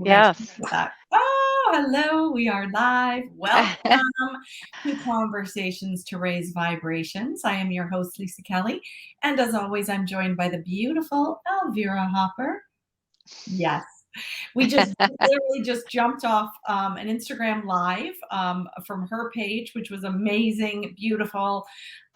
We're going to start Yes. with that. Oh, hello. We are live. Welcome to Conversations to Raise Vibrations. I am your host, Lisa Kelly. And as always, I'm joined by the beautiful Elvira Hopper. Yes. We just literally just jumped off an Instagram live from her page, which was amazing, beautiful.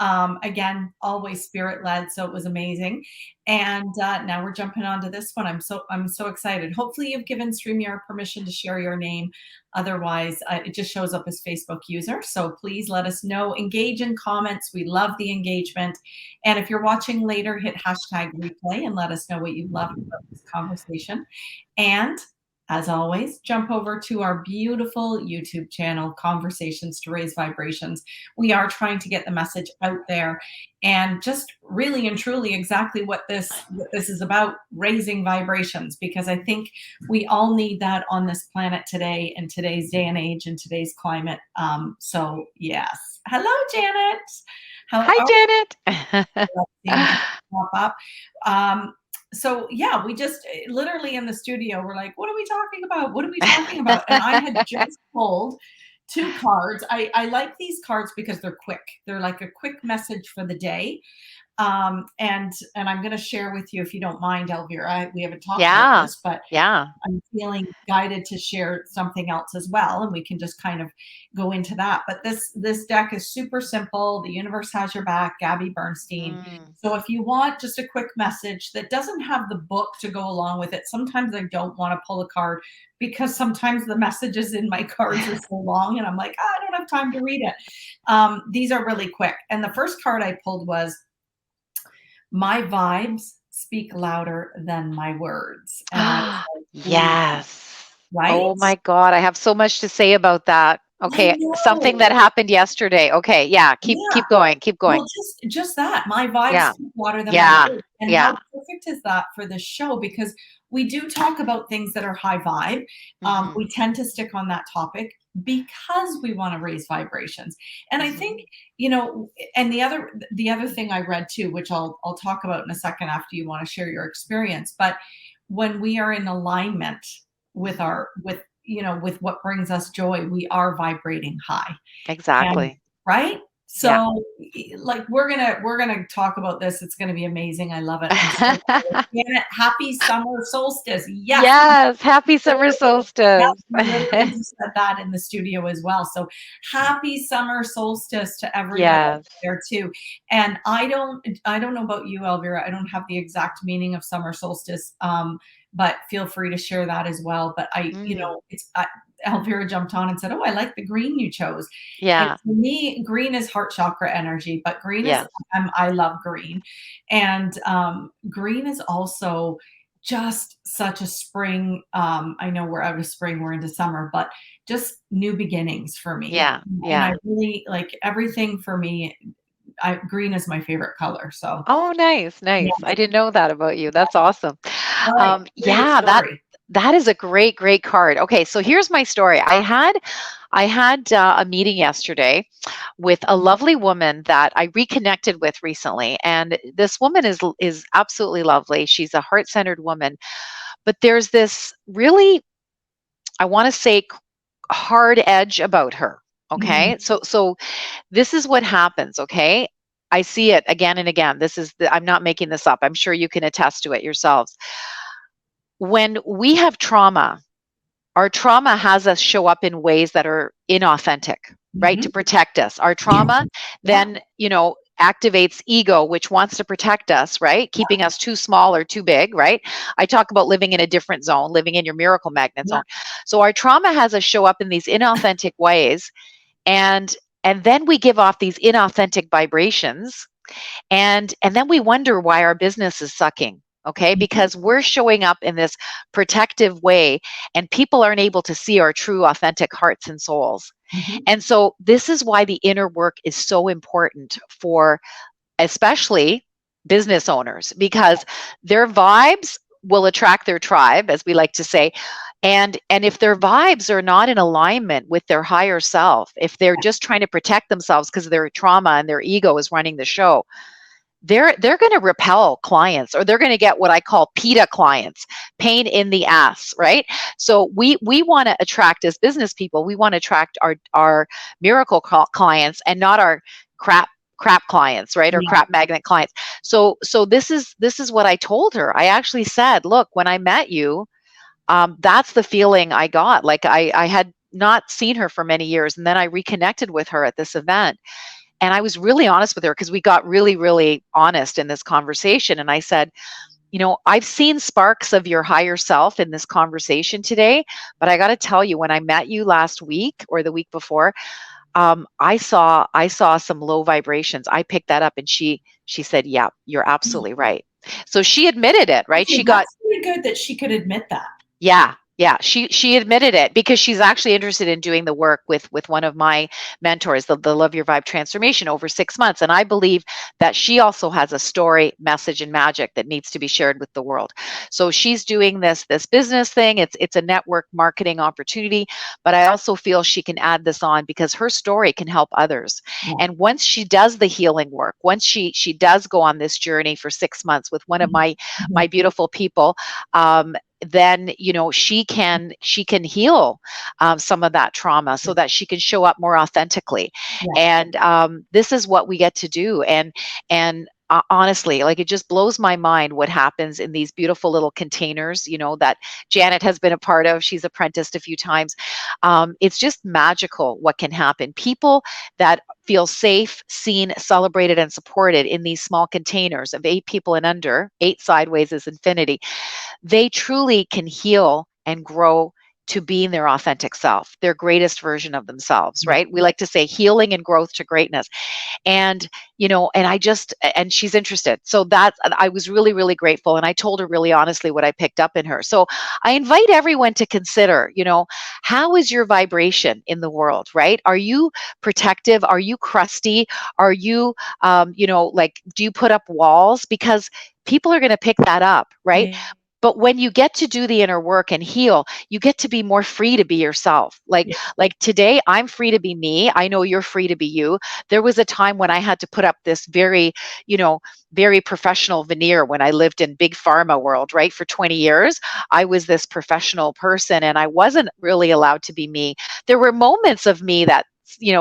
Again, always spirit led, so it was amazing. And now we're jumping onto this one. I'm so excited. Hopefully, you've given StreamYard permission to share your name. Otherwise, it just shows up as Facebook user. So please let us know. Engage in comments. We love the engagement. And if you're watching later, hit hashtag replay and let us know what you loved about this conversation. And as always, jump over to our beautiful YouTube channel, Conversations to Raise Vibrations. We are trying to get the message out there and just really and truly exactly what this is about, raising vibrations, because I think we all need that on this planet today, in today's day and age, in today's climate. So yes. Hello, Janet. How Hi, are Janet. you? Seeing Janet pop up. So yeah, we just literally in the studio, we're like, what are we talking about? What are we talking about? And I had just pulled two cards. I like these cards because they're quick. They're like a quick message for the day. And I'm going to share with you, if you don't mind, Elvira. We haven't talked about Yeah. this, but Yeah. I'm feeling guided to share something else as well, and we can just kind of go into that. But this deck is super simple. The universe has your back, Gabby Bernstein. Mm. So if you want just a quick message that doesn't have the book to go along with it, sometimes I don't want to pull a card because sometimes the messages in my cards are so long, and I'm like, I don't have time to read it. These are really quick. And the first card I pulled was, my vibes speak louder than my words. And I was like, ooh, Yes. right? Oh my God, I have so much to say about that. I Okay, something know. that happened yesterday. Okay, yeah, Yeah. keep going, keep Well, going. just that. My vibes Yeah. speak louder than my Yeah. words. And how Yeah. perfect is that for this show? Because we do talk about things that are high vibe. Hmm. We tend to stick on that topic because we want to raise vibrations. And I think, Hmm. and the other thing I read too, which I'll talk about in a second after you want to share your experience, but when we are in alignment with Hmm. with what brings us joy, we are vibrating high. And Exactly. right? Yeah. So like we're gonna talk about this. It's gonna be amazing. I love it. I'm so excited. Janet, happy summer solstice. Yes. Yes. Happy summer Yeah, solstice. we literally just said that in the studio as well. So happy summer solstice to everybody out Yes. there too. And I don't know about you, Elvira. I don't have the exact meaning of summer solstice. But feel free to share that as well. But Mm. Elvira jumped on and said, "Oh, I like the green you chose." And Yeah. for me, green is heart chakra energy, but green is, Yes. I love green. And green is also just such a spring. I know we're out of spring, we're into summer, but just new beginnings for me. Yeah. And I Yeah. really like everything for me. Green is my favorite color. So, Oh, nice, yeah. nice. I didn't know that about you. That's awesome. All right. Share your Yeah, that story. that is a great, great card. Okay, so here's my story. I had a meeting yesterday with a lovely woman that I reconnected with recently, and this woman is absolutely lovely. She's a heart-centered woman, but there's this really, I want to say, hard edge about her. Mhm. Okay, so this is what happens. Okay, I see it again and again. I'm not making this up. I'm sure you can attest to it yourselves. When we have trauma, our trauma has us show up in ways that are inauthentic, right? To Mhm. protect us. Our Yeah. trauma Yeah. then, activates ego, which wants to protect us, right? Keeping us too small or too big, right? I talk about living in a different zone, living in your miracle magnet Yeah. zone. So our trauma has us show up in these inauthentic ways, and then we give off these inauthentic vibrations, and then we wonder why our business is sucking. Okay, Mhm. because we're showing up in this protective way, and people aren't able to see our true authentic hearts and souls. Mhm. And so this is why the inner work is so important for especially business owners, because their vibes will attract their tribe, as we like to say. And if their vibes are not in alignment with their higher self, if they're just trying to protect themselves because their trauma and their ego is running the show, they're going to repel clients, or they're going to get what I call PITA clients, pain in the ass, right? So we want to attract, as business people, we want to attract our miracle clients, and not our crap clients, right? Or Yeah. crap magnet clients. So this is what I told her. I actually said, look, when I met you, that's the feeling I got. Like I had not seen her for many years, and then I reconnected with her at this event, and I was really honest with her, because we got really, really honest in this conversation. And I said, I've seen sparks of your higher self in this conversation today, but I got to tell you, when I met you last week or the week before, I saw some low vibrations. I picked that up, and she said, "Yeah, you're absolutely right." So she admitted it, right? Okay, She got that's really good that she could admit that. yeah, yeah. She admitted it, because she's actually interested in doing the work with one of my mentors, the Love Your Vibe transformation, over 6 months. And I believe that she also has a story, message, and magic that needs to be shared with the world. So she's doing this business thing. It's a network marketing opportunity, but I also feel she can add this on, because her story can help others. Yeah. And once she does the healing work, once she does go on this journey for 6 months with one of my beautiful people, then she can heal some of that trauma, so that she can show up more authentically. Yeah. And this is what we get to do. And honestly, like, it just blows my mind what happens in these beautiful little containers, that Janet has been a part of. She's apprenticed a few times. It's just magical what can happen. People that feel safe, seen, celebrated, and supported in these small containers of 8 people and under, 8 sideways is infinity, they truly can heal and grow to being their authentic self, their greatest version of themselves, right? We like to say healing and growth to greatness. And, and she's interested. So I was really, really grateful. And I told her really honestly what I picked up in her. So I invite everyone to consider, how is your vibration in the world, right? Are you protective? Are you crusty? Are you, like, do you put up walls? Because people are going to pick that up, right? Yeah. But when you get to do the inner work and heal, you get to be more free to be yourself. Like today, I'm free to be me. I know you're free to be you. There was a time when I had to put up this very, very professional veneer when I lived in big pharma world, right? For 20 years, I was this professional person, and I wasn't really allowed to be me. There were moments of me that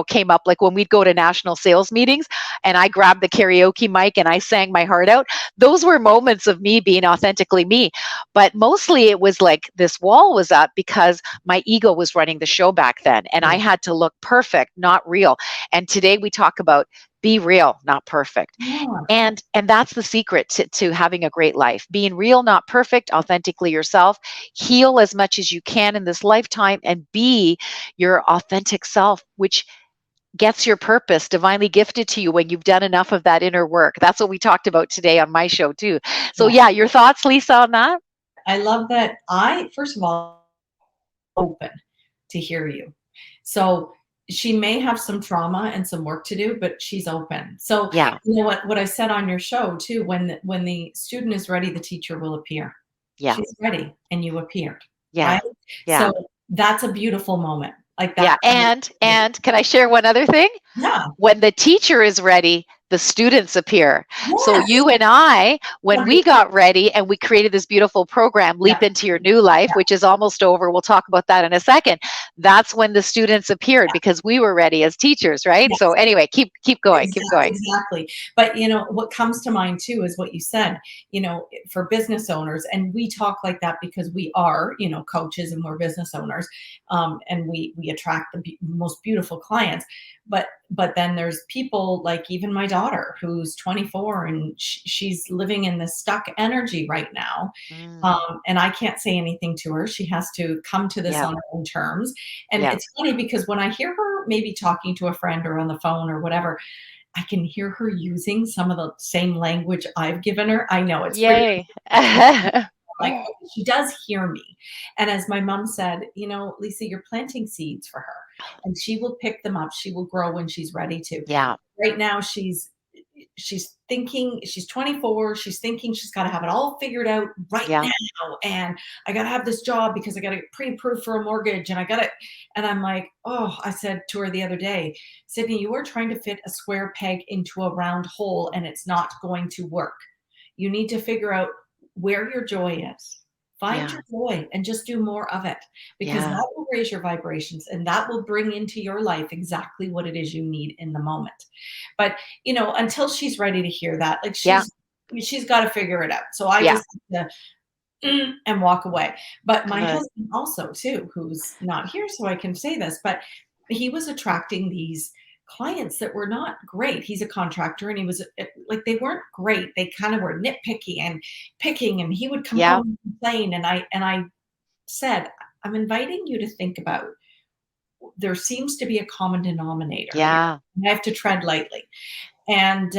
came up, like when we'd go to national sales meetings and I grabbed the karaoke mic and I sang my heart out. Those were moments of me being authentically me. But mostly it was like this wall was up because my ego was running the show back then, and I had to look perfect, not real. And today we talk about be real, not perfect. Yeah. And that's the secret to having a great life. Being real, not perfect, authentically yourself. Heal as much as you can in this lifetime, and be your authentic self, which gets your purpose divinely gifted to you when you've done enough of that inner work. That's what we talked about today on my show too. So yeah, your thoughts, Lisa, on that? I love that. First of all, open to hear you. So she may have some trauma and some work to do, but she's open. So Yeah. you know what I said on your show too, when the student is ready, the teacher will appear. Yeah. She's ready and you appeared. Yeah. Right? Yeah. So that's a beautiful moment. Like Yeah. that. And can I share one other thing? Yeah. When the teacher is ready, the students appear. So Yes. you and I, when we got ready and we created this beautiful program, Leap Yeah. Into Your New Life, which is almost over. We'll talk about that in a second. That's when the students appeared, because we were ready as teachers, right? Yes. So anyway, keep going, keep going. Exactly. But what comes to mind too is what you said, for business owners, and we talk like that because we are, coaches and we're business owners, and we attract the most beautiful clients. But then there's people like even my daughter who's 24 and she's living in this stuck energy right now. And I can't say anything to her. She has to come to this Yeah. on her own terms. And Yeah. it's funny because when I hear her maybe talking to a friend or on the phone or whatever, I can hear her using some of the same language I've given her. I know it's pretty Yay. like she does hear me. And as my mom said, Lisa, you're planting seeds for her and she will pick them up. She will grow when she's ready to. Yeah. Right now she's she's thinking, she's 24, she's thinking she's got to have it all figured out right Yeah. now, and I got to have this job because I got to get pre-approved for a mortgage, and I got to, and I'm like, oh, I said to her the other day, Sydney, you are trying to fit a square peg into a round hole, and it's not going to work. You need to figure out where your joy is. Find Yeah. your joy and just do more of it, because Yeah. that will raise your vibrations and that will bring into your life exactly what it is you need in the moment. But, until she's ready to hear that, like, Yeah. she's got to figure it out. So I Yeah. just have to and walk away. But my Good. husband also too, who's not here, so I can say this, but he was attracting these clients that were not great. He's a contractor, and he was like, they weren't great. They kind of were nitpicky and picking, and he would come Yeah. home and complain. And I said, I'm inviting you to think about, there seems to be a common denominator here. Yeah. I have to tread lightly. And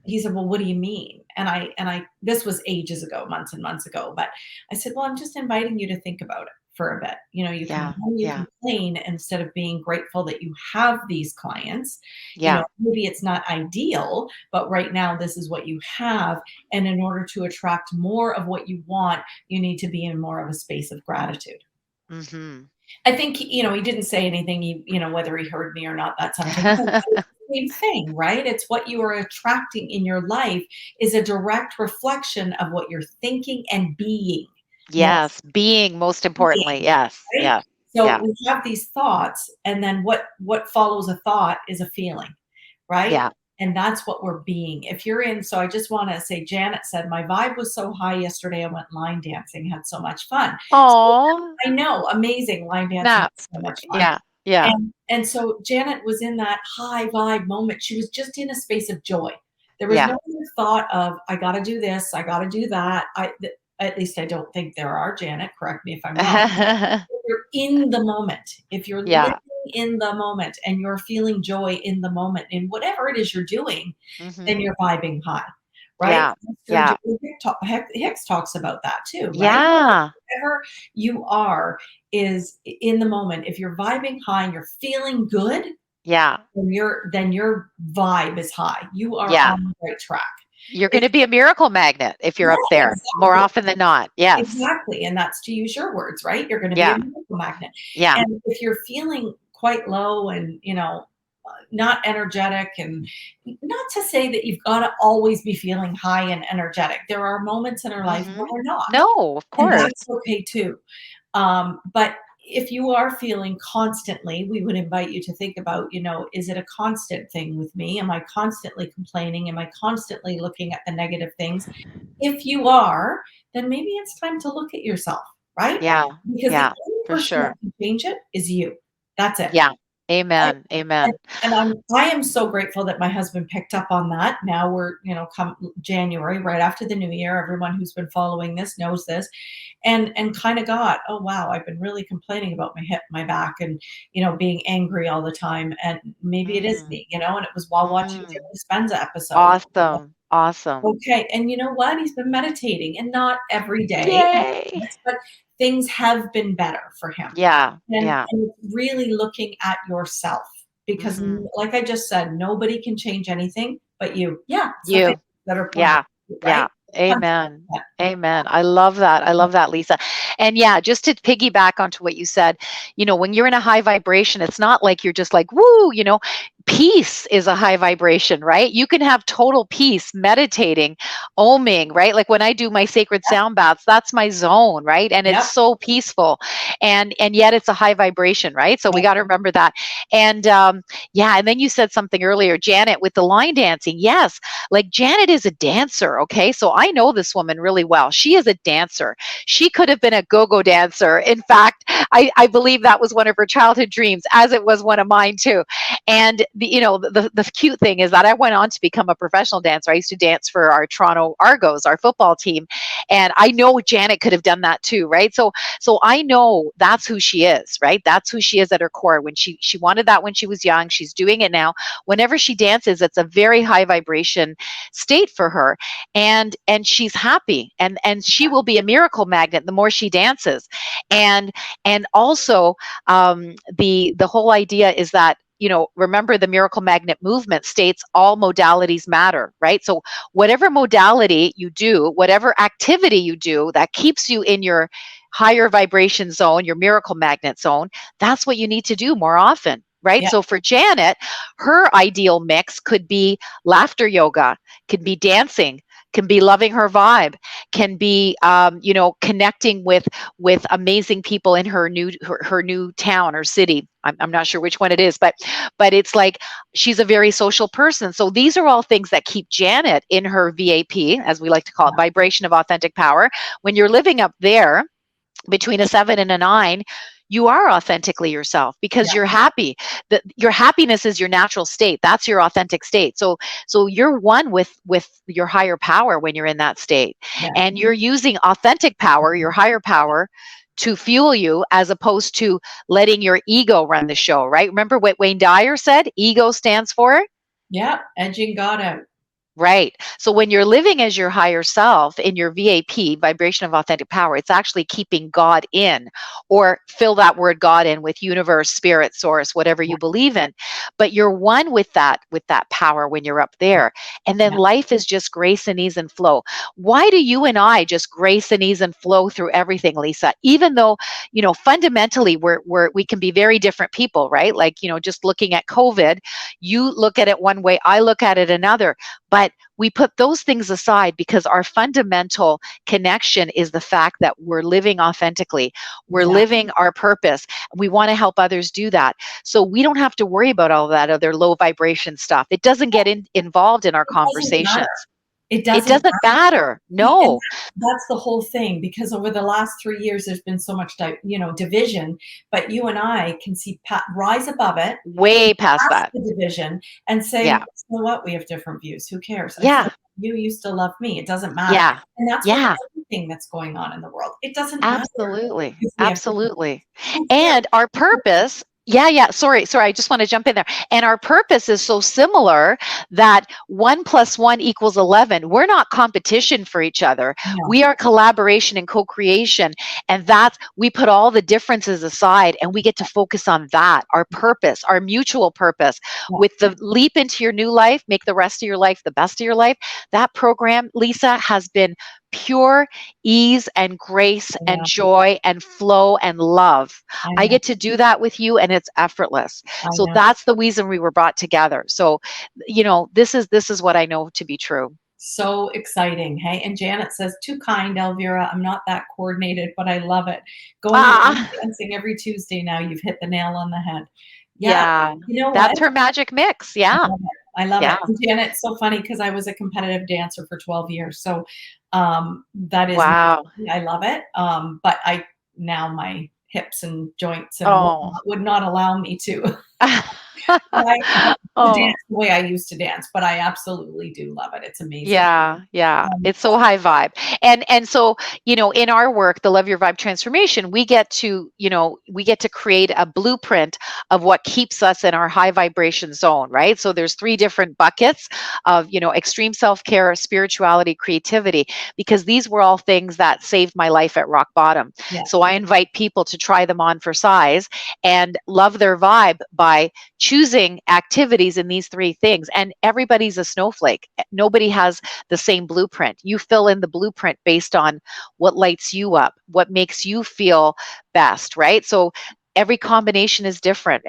he said, well, what do you mean? And I this was ages ago, months and months ago, but I said, well, I'm just inviting you to think about it for a bit. You come Yeah. home, you Yeah. complain instead of being grateful that you have these clients. Yeah. Maybe it's not ideal, but right now this is what you have. And in order to attract more of what you want, you need to be in more of a space of gratitude. Mm-hmm. I think, he didn't say anything, whether he heard me or not, that's something. But it's the same thing, right? It's what you are attracting in your life is a direct reflection of what you're thinking and being. Most Yes. Being most importantly. being, Yes. right? Yeah. So Yeah. we have these thoughts, and then what follows a thought is a feeling, right? Yeah. And that's what we're being. If you're in, so I just want to say, Janet said, my vibe was so high yesterday. I went line dancing, had so much fun. So Oh, I know, amazing line dancing, snaps. so much fun. Yeah. Yeah. And so Janet was in that high vibe moment. She was just in a space of joy. There was Yeah. no thought of, I gotta do this, I gotta do that. At least I don't think there are, Janet, correct me if I'm wrong. If you're in the moment, if you're living Yeah. in the moment and you're feeling joy in the moment in whatever it is you're doing, then Mm-hmm. you're vibing high, right? Yeah. Sturgeon Yeah. Hicks talks about that too, right? Yeah. Whatever you are is in the moment. If you're vibing high and you're feeling good, Yeah. then your vibe is high. You are Yeah. on the right track. You're If going to be a miracle magnet if you're Yeah, up there more exactly. often than not. Yes. Exactly, and that's to use your words, right? You're gonna be a Yeah. miracle magnet. Yeah. And if you're feeling quite low and, not energetic, and not to say that you've gotta always be feeling high and energetic. There are moments in our life Mm-hmm. where we're not, No, of and course. that's okay too. But if you are feeling constantly, we would invite you to think about, is it a constant thing with me? Am I constantly complaining? Am I constantly looking at the negative things? If you are, then maybe it's time to look at yourself, right? Yeah. Because the Yeah, only for person that sure. can change it is you. That's it. Yeah. Right? Amen. And Amen. and I am so grateful that my husband picked up on that. Now we're, come January, right after the new year, everyone who's been following this knows this, and kind of got, oh wow, I've been really complaining about my hip, my back, and being angry all the time, and maybe it is Mm, me, and it was while watching Joe mm. Dispenza episode. Awesome. Awesome. Okay, and you know what? He's been meditating, and not every day, Yay. but things have been better for him. Yeah. And Yeah. and it's really looking at yourself, because Mm-hmm. like I just said, nobody can change anything but you. Yeah, it's the things You. that are pointed Yeah. at you, right? Yeah. Amen. 100%. Amen. I love that. I love that, Lisa. And yeah, just to piggyback onto what you said, when you're in a high vibration, it's not like you're just like, woo, peace is a high vibration, right? You can have total peace meditating, oming, right? Like when I do my sacred sound baths, that's my zone, right? And it's Yep, so peaceful. And yet it's a high vibration, right? So we yep, got to remember that. And yeah, and then you said something earlier, Janet, with the line dancing. Yes, like Janet is a dancer, okay? So I know this woman really well. She is a dancer. She could have been a go-go dancer. In fact, I believe that was one of her childhood dreams, as it was one of mine too. And the cute thing is that I went on to become a professional dancer. I used to dance for our Toronto Argos, our football team, and I know Janet could have done that too, right? So I know that's who she is, right? That's who she is at her core. When she wanted that when she was young, she's doing it now. Whenever she dances, it's a very high vibration state for her, and she's happy, and she will be a miracle magnet the more she dances. And also the whole idea is that remember the miracle magnet movement states all modalities matter, right? So whatever modality you do, whatever activity you do that keeps you in your higher vibration zone, your miracle magnet zone, that's what you need to do more often. Right. Yeah. So for Janet, her ideal mix could be laughter yoga, could be dancing, can be loving her vibe, can be connecting with amazing people in her new town or city. I'm not sure which one it is, but it's like she's a very social person. So these are all things that keep Janet in her VAP, as we like to call it, vibration of authentic power. When you're living up there between a 7 and a 9, you are authentically yourself because Yeah. you're happy. That your happiness is your natural state. That's your authentic state. So you're one with your higher power when you're in that state. Yeah. And you're using authentic power, your higher power, to fuel you, as opposed to letting your ego run the show, right? Remember what Wayne Dyer said? Ego stands for? Yeah. Edging God out. Right. So when you're living as your higher self in your VAP, vibration of authentic power, it's actually keeping God in, or fill that word God in with universe, spirit, source, whatever you believe in. But you're one with that power when you're up there. And then Yeah. life is just grace and ease and flow. Why do you and I just grace and ease and flow through everything, Lisa? Even though, fundamentally we can be very different people, right? Like, just looking at COVID, you look at it one way, I look at it another. But we put those things aside because our fundamental connection is the fact that we're living authentically. We're living our purpose. We want to help others do that. So we don't have to worry about all that other low vibration stuff. It doesn't get involved in our It doesn't conversations. matter. It It doesn't doesn't matter. see, and No. that's the whole thing, because over the last 3 years, there's been so much division, but you and I can see rise above it, Way past past that. the division, and say, Yeah. "You know what? We have different views. Who cares? I still Yeah. love you, you still love me. It doesn't matter." Yeah. And that's with Yeah. everything that's going on in the world. It doesn't matter Absolutely. if we have different views. Absolutely. Who cares? And our purpose, yeah. Sorry. I just want to jump in there. And our purpose is so similar that 1 + 1 = 11. We're not competition for each other. No. We are collaboration and co-creation. And we put all the differences aside and we get to focus on that, our purpose, our mutual purpose. Yeah. With the leap into your new life, make the rest of your life the best of your life. That program, Lisa, has been pure ease and grace I and know. joy and flow and love. I I know. get to do that with you and it's effortless. I So know. that's the reason we were brought together. So, this is what I know to be true. So exciting. Hey, and Janet says, too kind, Elvira. I'm not that coordinated, but I love it. Going around Ah, dancing every Tuesday now, you've hit the nail on the head. Yeah. yeah. You know what? That's her magic mix. I Yeah. love it. I love it. Yeah. And Janet, it's so funny because I was a competitive dancer for 12 years. So that is, Wow. I love it. But now my hips and joints and Oh. whatnot would not allow me to. To Oh. dance the way I used to dance, but I absolutely do love it. It's amazing. Yeah. Um, It's so high vibe. And so, in our work, the Love Your Vibe transformation, we get to create a blueprint of what keeps us in our high vibration zone, right? So there's 3 different buckets of, extreme self-care, spirituality, creativity, because these were all things that saved my life at rock bottom. yeah, So I invite people to try them on for size and love their vibe by choosing activities in these 3 things. And everybody's a snowflake. Nobody has the same blueprint. You fill in the blueprint based on what lights you up, what makes you feel best, right? So every combination is different.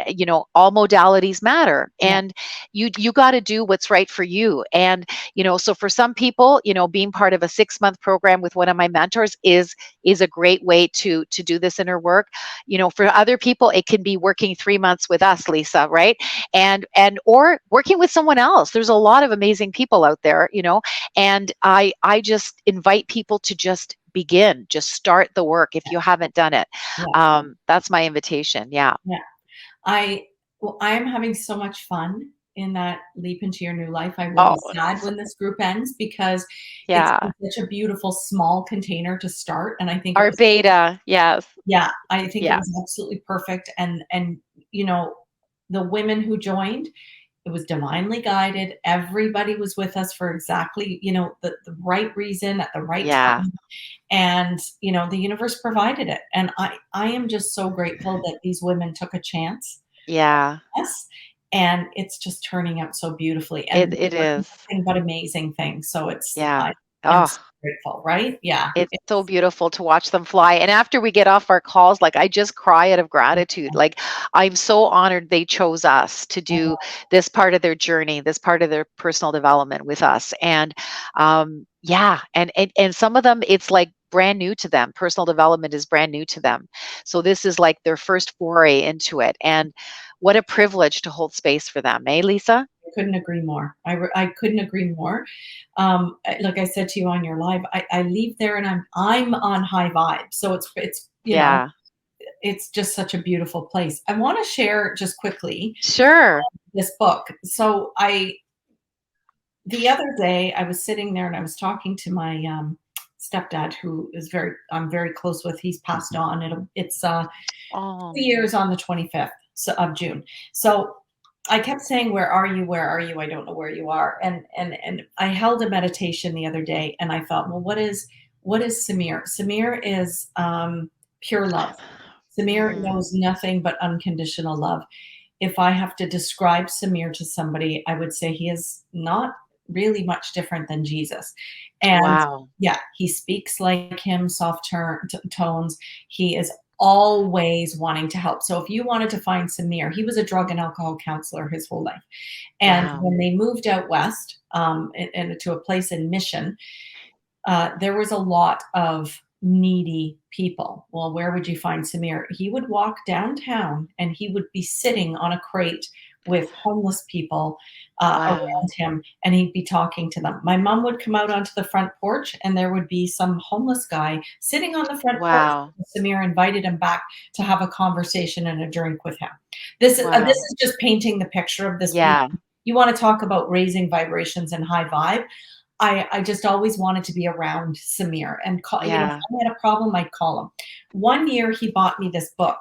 All modalities matter, yeah, and you got to do what's right for you. And so for some people, being part of a 6-month program with one of my mentors is a great way to do this inner work. For other people, it can be working 3 months with us, Lisa, right? Or working with someone else. There's a lot of amazing people out there, and I just invite people to just begin, just start the work if you haven't done it. yeah, That's my invitation. Yeah. yeah. I I am having so much fun in that leap into your new life. I will Oh, be sad when this group ends because it's yeah. such a beautiful small container to start, and I think it Our was, beta. Yes. yeah, I think it Yeah. was absolutely perfect. And you know, the women who joined, it was divinely guided. Everybody was with us for exactly, the right reason at the right Yeah. time. And, the universe provided it. And I am just so grateful that these women took a chance Yeah. on us and it's just turning out so beautifully, It and it is. nothing but amazing things. So Yeah. I'm Oh, so grateful, right? Yeah. it's so beautiful to watch them fly. And after we get off our calls, like I just cry out of gratitude. Like I'm so honored they chose us to do this part of their journey, this part of their personal development with us. And yeah, and some of them it's like brand new to them. Personal development is brand new to them. So this is like their first foray into it. And what a privilege to hold space for them, eh, Lisa? I couldn't agree more. I couldn't agree more. Like I said to you on your live, I leave there and I'm on high vibe. So it's Yeah. it's just such a beautiful place. I want to share just quickly Sure. this book. So I the other day I was sitting there and I was talking to my stepdad, who is I'm very close with. He's passed on. It's 2 Oh, years on the 25th of June. So I kept saying, "Where are you? Where are you? I don't know where you are." And I held a meditation the other day, and I thought, well, what is Samir? Samir is pure love. Samir mm, knows nothing but unconditional love. If I have to describe Samir to somebody, I would say he is not really much different than Jesus. And wow. yeah, he speaks like him, soft tones. He is always wanting to help. So if you wanted to find Samir, he was a drug and alcohol counselor his whole life. And Wow. when they moved out west and to a place in Mission, there was a lot of needy people. Well, where would you find Samir? He would walk downtown and he would be sitting on a crate with homeless people Wow. around him, and he'd be talking to them. My mom would come out onto the front porch and there would be some homeless guy sitting on the front porch. Wow. Samir invited him back to have a conversation and a drink with him. This Wow. is just painting the picture of this. Yeah. You want to talk about raising vibrations and high vibe. I just always wanted to be around Samir and call, if Yeah. I had a problem, I'd call him. One year he bought me this book.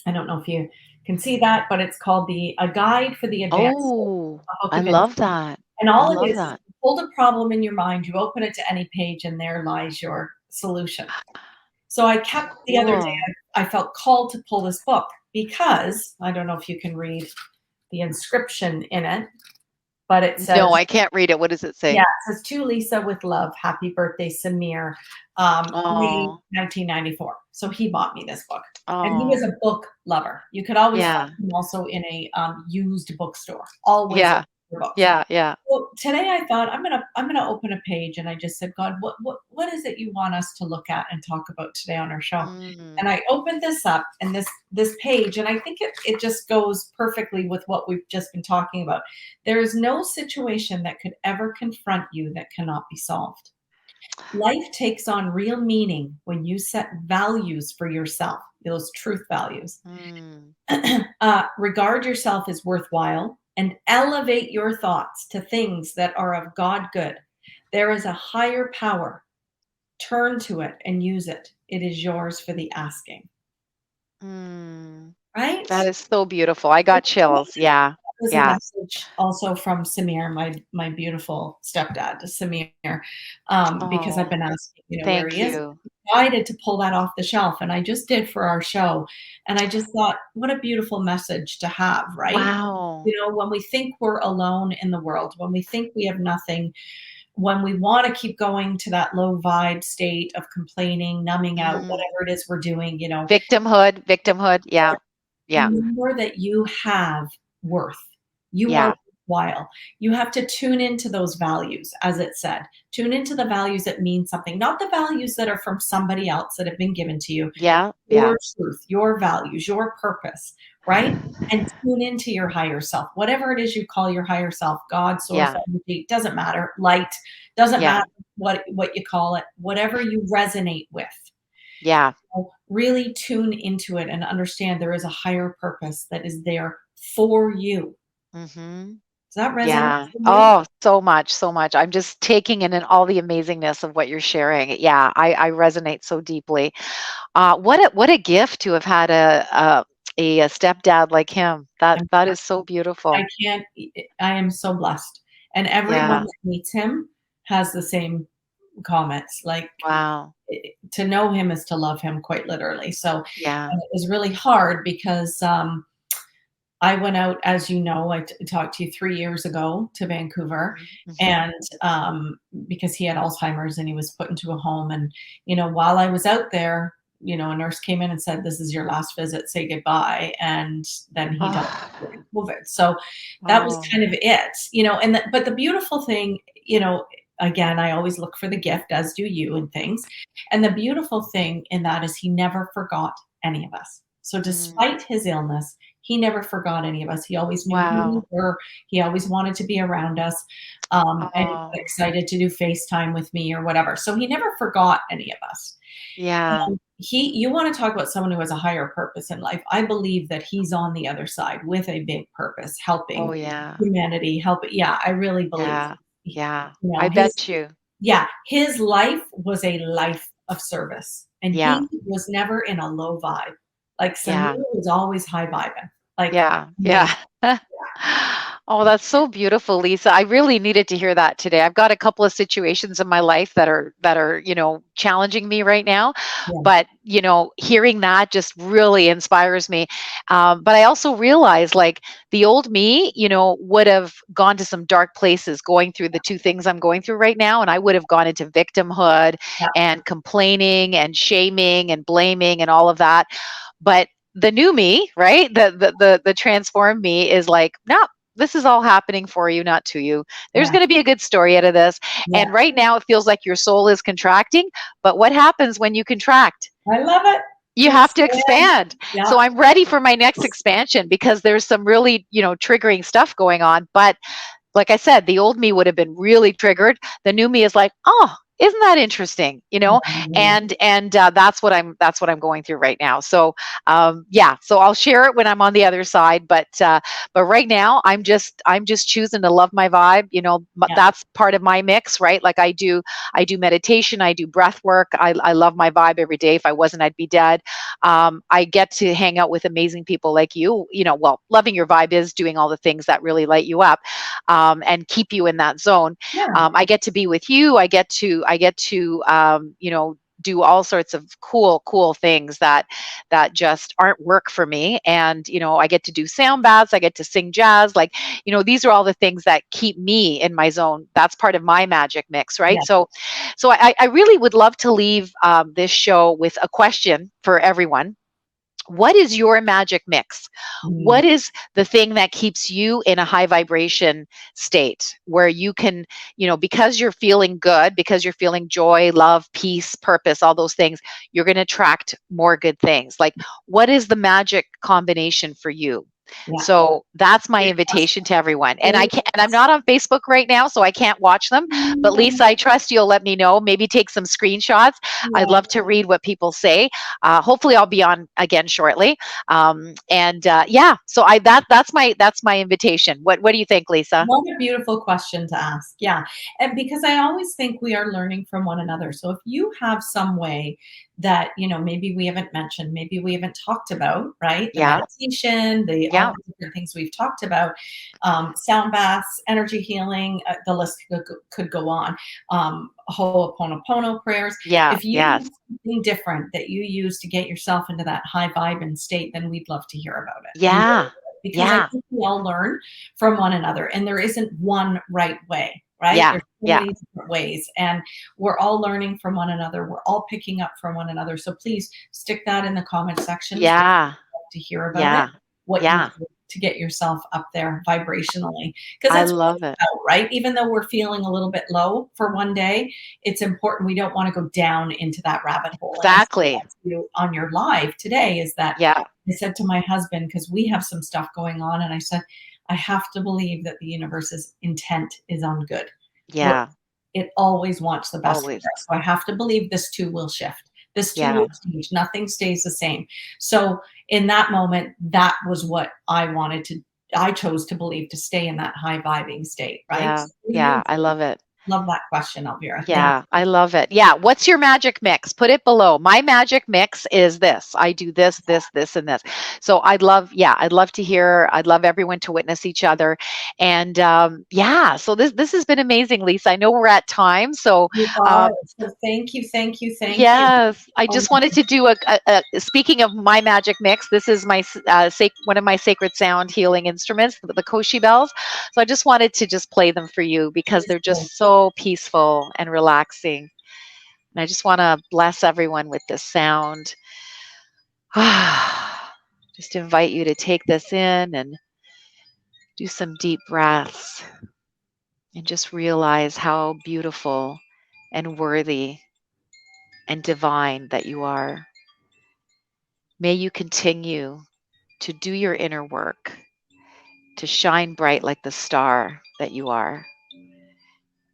I don't know if you can see that, but it's called A Guide for the Advanced Soul, Oh, a book I of love insight. that. And I all it love is, that. you hold a problem in your mind, you open it to any page, and there lies your solution. So I kept the other day, Cool. I felt called to pull this book because I don't know if you can read the inscription in it, but it No, says, I can't read it. What does it yeah, say? it says, "To Lisa with love, happy birthday, Samir, May Oh, 1994." So he bought me this book, and he was oh, a book lover. You could always yeah. find him also in a used bookstore, always Yeah. looking for books. Yeah. Yeah. Well, today I thought I'm gonna open a page, and I just said, God, what is it you want us to look at and talk about today on our show? Mm, And I opened this up, and this page, and I think it just goes perfectly with what we've just been talking about. There is no situation that could ever confront you that cannot be solved. Life takes on real meaning when you set values for yourself, those truth values. mm, Regard yourself as worthwhile and elevate your thoughts to things that are of God good. There is a higher power. Turn to it and use it. It is yours for the asking. mm. Right? That is so beautiful. I got chills. Yeah. Was a Yeah. message also from Samir, my beautiful stepdad, Samir, because I've Oh, been asking, where thank he is. you. Excited to pull that off the shelf, and I just did for our show, and I just thought, what a beautiful message to have, right? Wow. When we think we're alone in the world, when we think we have nothing, when we want to keep going to that low vibe state of complaining, numbing out, Mm. whatever it is we're doing, Victimhood. Victimhood. Yeah. Yeah. remember that you have worth. You are Yeah. worthwhile. You have to tune into those values, as it said. Tune into the values that mean something, not the values that are from somebody else that have been given to you. Yeah. Yeah. Your truth, your values, your purpose, right? And tune into your higher self. Whatever it is you call your higher self, God, source, Yeah. energy, doesn't matter. Light, doesn't Yeah. matter what you call it. Whatever you resonate with, Yeah. really tune into it and understand there is a higher purpose that is there for you. Mhm. Does that resonate Yeah. for you? Oh, so much, so much. I'm just taking in all the amazingness of what you're sharing. Yeah, I resonate so deeply. What a gift to have had a stepdad like him. I'm, That is so beautiful. I can't, I am so blessed. And everyone Yeah. that meets him has the same comments. Like, Wow. to know him is to love him, quite literally. So Yeah. it was really hard because I went out, as you know, talked to you 3 years ago to Vancouver, Mhm. and, because he had Alzheimer's and he was put into a home, and, while I was out there, a nurse came in and said, "This is your last visit, say goodbye," and then he died Oh, during COVID. So, that was oh, kind of it, and but the beautiful thing, again, I always look for the gift, as do you, in things, and the beautiful thing in that is he never forgot any of us. So mm, despite his illness, he never forgot any of us. He always knew who we wow. were. He always wanted to be around us, and he got Oh, excited to do FaceTime with me or whatever. So he never forgot any of us. yeah. And you want to talk about someone who has a higher purpose in life. I believe that he's on the other side with a big purpose, Oh, helping yeah. humanity, yeah, I really believe. Yeah. He, Yeah. you I know, his bet you. yeah, his life was a life of service, and Yeah. he was never in a low vibe. Like, Samir Yeah. was always high vibing, like, Yeah. Yeah. amazing. Oh, that's so beautiful, Lisa. I really needed to hear that today. I've got a couple of situations in my life that are, challenging me right now. Yeah, But, hearing that just really inspires me. But I also realize like the old me, would have gone to some dark places going through the two things I'm going through right now. And I would have gone into victimhood yeah, and complaining and shaming and blaming and all of that. But the new me, right? The transformed me is like, no, this is all happening for you, not to you. There's yeah, going to be a good story out of this. yeah. And right now it feels like your soul is contracting. But what happens when you contract? I love it. You have to Expand. expand. Yeah, So I'm ready for my next expansion because there's some really, triggering stuff going on. But like I said, the old me would have been really triggered. The new me is like, oh, isn't that interesting? yeah, And that's what I'm going through right now. So yeah, so I'll share it when I'm on the other side. But right now, I'm just choosing to love my vibe. yeah, That's part of my mix, right? Like I do meditation, I do breath work. I love my vibe every day. If I wasn't, I'd be dead. I get to hang out with amazing people like you. Well, loving your vibe is doing all the things that really light you up and keep you in that zone. yeah, I get to be with you. I get to do all sorts of cool things that just aren't work for me. And I get to do sound baths. I get to sing jazz. Like these are all the things that keep me in my zone. That's part of my magic mix, right? yeah. So I really would love to leave this show with a question for everyone. What is your magic mix? Mm, What is the thing that keeps you in a high vibration state where you can, because you're feeling good, because you're feeling joy, love, peace, purpose, all those things, you're going to attract more good things. Like, what is the magic combination for you? yeah. So that's my Great question. invitation to everyone. And I Great can't, and I'm not question. on Facebook right now, so I can't watch them. But Lisa, I trust you'll let me know. Maybe take some screenshots. I'd Yeah. love to read what people say. Hopefully, I'll be on again shortly. And yeah, so that's my invitation. What do you think, Lisa? What a beautiful question to ask. Yeah. And because I always think we are learning from one another. So if you have some way that, maybe we haven't mentioned, maybe we haven't talked about, right? The Yeah, meditation, all yeah, the different things we've talked about, sound baths, energy healing, the list could go on. Ho'oponopono prayers. yeah, If you yes, have something different that you use to get yourself into that high vibe and state, then we'd love to hear about it. We really yeah, would, because I yeah, think we all learn from one another, and there isn't one right way, right? yeah, There's so yeah, many different ways, and we're all learning from one another. We're all picking up from one another. So please stick that in the comment sections. We'd yeah, love to hear about it, yeah, what you yeah. do to get yourself up there vibrationally, because I that's what love it's it. about, right? Even though we're feeling a little bit low for one day, it's important. We don't want to go down into that rabbit hole. And I said Exactly. that to you on your live today, is that Yeah, I said to my husband, because we have some stuff going on, and I said, I have to believe that the universe's intent is on good. We're, yeah, it always wants the best always. for us. So I have to believe this too will shift. This too Yeah, will change. Nothing stays the same. So in that moment, that was what I chose to believe, to stay in that high vibing state, right? yeah, So what do you yeah. I love it. Love that question, Elvira. Thank Yeah, I love it. Yeah, what's your magic mix? Put it below. My magic mix is this. I do this, this, this, and this. So I'd love to hear. I'd love everyone to witness each other. And yeah, so this has been amazing, Lisa. I know we're at time, so you. um, So thank you, thank you, thank you. yes, I just wanted to do speaking of my magic mix, this is my one of my sacred sound healing instruments, the Koshi bells. So I just wanted to just play them for you because they're just so peaceful and relaxing. And I just want to bless everyone with this sound. Just invite you to take this in and do some deep breaths and just realize how beautiful and worthy and divine that you are. May you continue to do your inner work, to shine bright like the star that you are.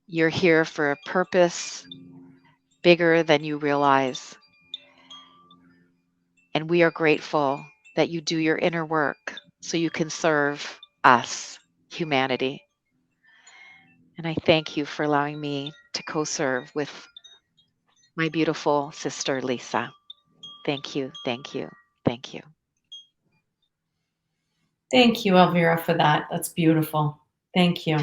You're here for a purpose bigger than you realize. And we are grateful that you do your inner work so you can serve us, humanity. And I thank you for allowing me to co serve with my beautiful sister, Lisa. Thank you, thank you, thank you. Thank you, Elvira, for that. That's beautiful. Thank you.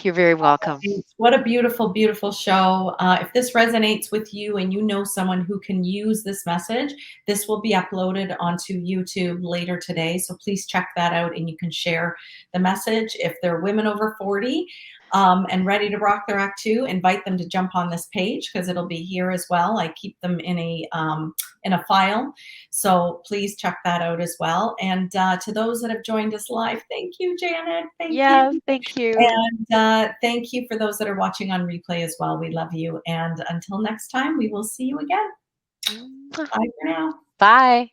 You're very welcome. What a beautiful, beautiful show. If this resonates with you and you know someone who can use this message, this will be uploaded onto YouTube later today. So please check that out and you can share the message. If they're women over 40 and ready to rock their act too, invite them to jump on this page because it'll be here as well. I keep them in a file. So please check that out as well. And to those that have joined us live, thank you, Janet. Thank Yes, you. thank you. And thank you for those that are watching on replay as well. We love you. And until next time, we will see you again. Bye for now. Bye.